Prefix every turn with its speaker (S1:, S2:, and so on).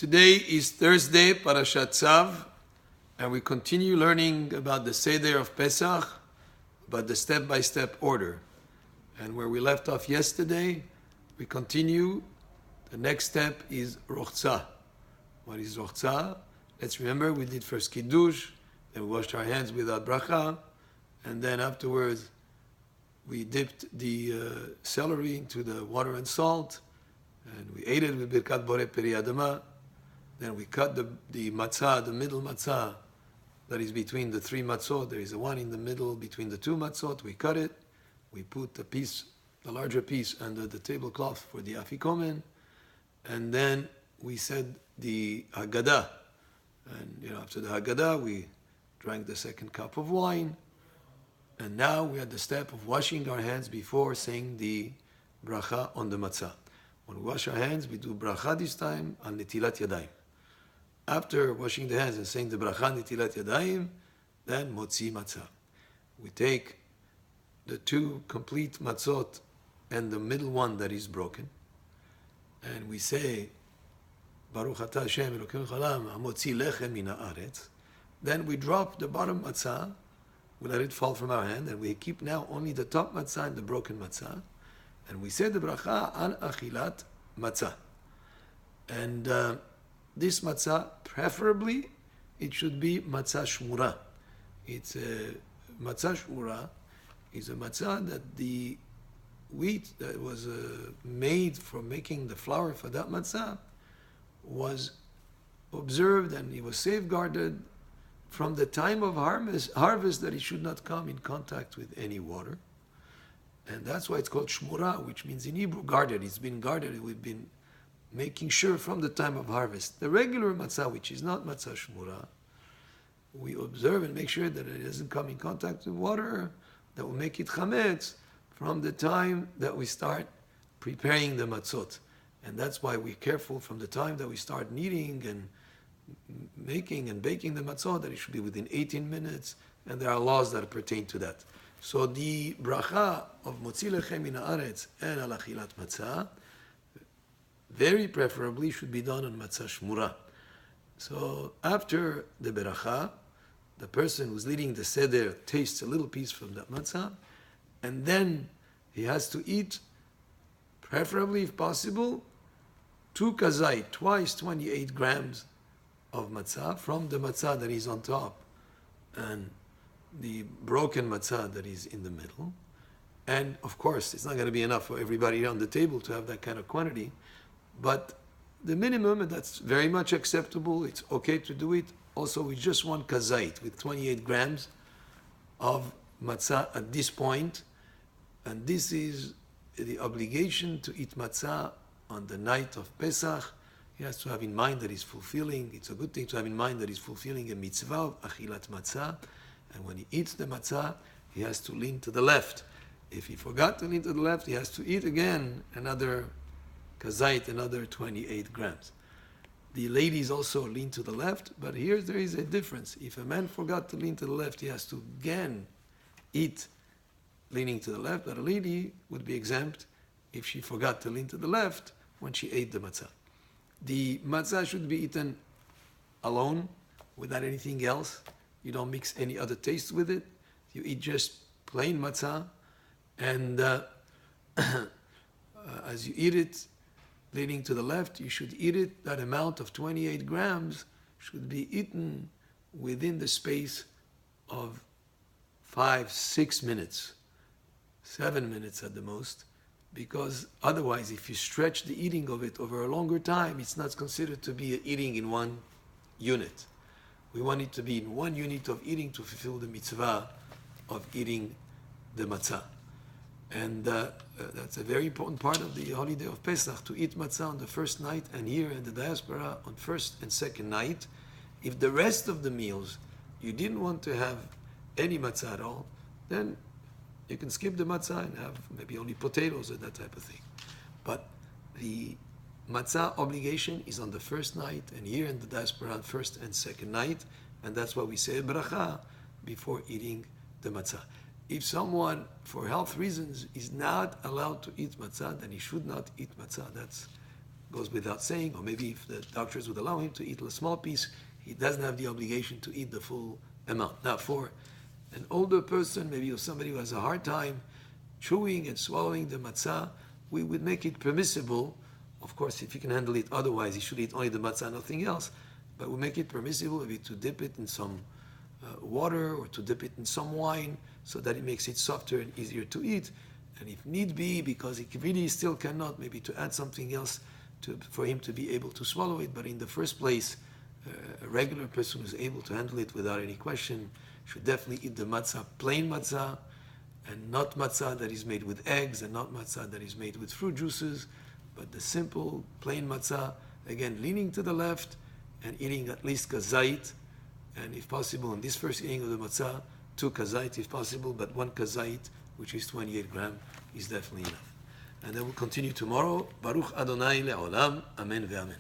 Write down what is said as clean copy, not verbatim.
S1: Today is Thursday, Parashat Tzav, and we continue learning about the Seder of Pesach, about the step-by-step order. And where we left off yesterday, we continue. The next step is Rochza. What is Rochza? Let's remember, we did first Kiddush, then we washed our hands without bracha, and then afterwards we dipped the celery into the water and salt, and we ate it with Birkat Borei Peri Adama. Then we cut the matzah, the middle matzah, that is between the three matzot. There is a one in the middle between the two matzot. We cut it. We put the piece, the larger piece, under the tablecloth for the afikomen. And then we said the Haggadah. And after the Haggadah, we drank the second cup of wine. And now we are at the step of washing our hands before saying the bracha on the matzah. When we wash our hands, we do bracha this time on netilat yadayim. After washing the hands and saying the bracha netilat yadayim, then motzi matzah. We take the two complete matzot and the middle one that is broken, and we say Baruch atah Hashem Elokeinu chalam hamotzi lechem min haaretz. Then we drop the bottom matzah, we let it fall from our hand, and we keep now only the top matzah and the broken matzah, and we say the bracha an achilat matzah. And this matzah, preferably, it should be matzah shmura. It's a matzah shmura is a matzah that the wheat that was made for making the flour for that matzah was observed and it was safeguarded from the time of harvest that it should not come in contact with any water. And that's why it's called shmura, which means in Hebrew guarded. It's been guarded. We've been making sure from the time of harvest. The regular matzah, which is not matzah shmura, we observe and make sure that it doesn't come in contact with water, that will make it chametz from the time that we start preparing the matzot. And that's why we're careful from the time that we start kneading and making and baking the matzot, that it should be within 18 minutes, and there are laws that pertain to that. So the bracha of motzi lechem min haaretz and al achilat matzah very preferably should be done on matzah shmura. So after the beracha, the person who's leading the seder tastes a little piece from that matzah, and then he has to eat, preferably if possible, 2 kazait, twice 28 grams of matzah from the matzah that is on top and the broken matzah that is in the middle. And of course, it's not going to be enough for everybody on the table to have that kind of quantity. But the minimum, and that's very much acceptable, it's okay to do it, also with just 1 kazait, with 28 grams of matzah at this point. And this is the obligation to eat matzah on the night of Pesach. He has to have in mind that he's fulfilling, it's a good thing to have in mind that he's fulfilling a mitzvah of achilat matzah. And when he eats the matzah, he has to lean to the left. If he forgot to lean to the left, he has to eat again another kazait, another 28 grams. The ladies also lean to the left, but here there is a difference. If a man forgot to lean to the left, he has to again eat leaning to the left, but a lady would be exempt if she forgot to lean to the left when she ate the matzah. The matzah should be eaten alone, without anything else. You don't mix any other taste with it. You eat just plain matzah, and as you eat it, leaning to the left, you should eat it. That amount of 28 grams should be eaten within the space of 5-6 minutes, 7 minutes at the most, because otherwise, if you stretch the eating of it over a longer time, it's not considered to be eating in one unit. We want it to be in one unit of eating to fulfill the mitzvah of eating the matzah. And that's a very important part of the holiday of Pesach, to eat matzah on the first night, and here in the diaspora on first and second night. If the rest of the meals you didn't want to have any matzah at all, then you can skip the matzah and have maybe only potatoes or that type of thing. But the matzah obligation is on the first night, and here in the diaspora on first and second night, and that's why we say bracha before eating the matzah. If someone, for health reasons, is not allowed to eat matzah, then he should not eat matzah. That's goes without saying, or maybe if the doctors would allow him to eat a small piece, he doesn't have the obligation to eat the full amount. Now, for an older person, maybe somebody who has a hard time chewing and swallowing the matzah, we would make it permissible. Of course, if he can handle it otherwise, he should eat only the matzah, nothing else. But we make it permissible maybe to dip it in some water or to dip it in some wine so that it makes it softer and easier to eat. And if need be, because he really still cannot, maybe to add something else for him to be able to swallow it. But in the first place, a regular person who's able to handle it without any question should definitely eat the matzah, plain matzah, and not matzah that is made with eggs, and not matzah that is made with fruit juices, but the simple, plain matzah, again, leaning to the left and eating at least kazait, and if possible, in this first eating of the matzah, 2 kazait if possible, but 1 kazait, which is 28 grams, is definitely enough. And then we'll continue tomorrow. Baruch Adonai le'olam. Amen ve'amen.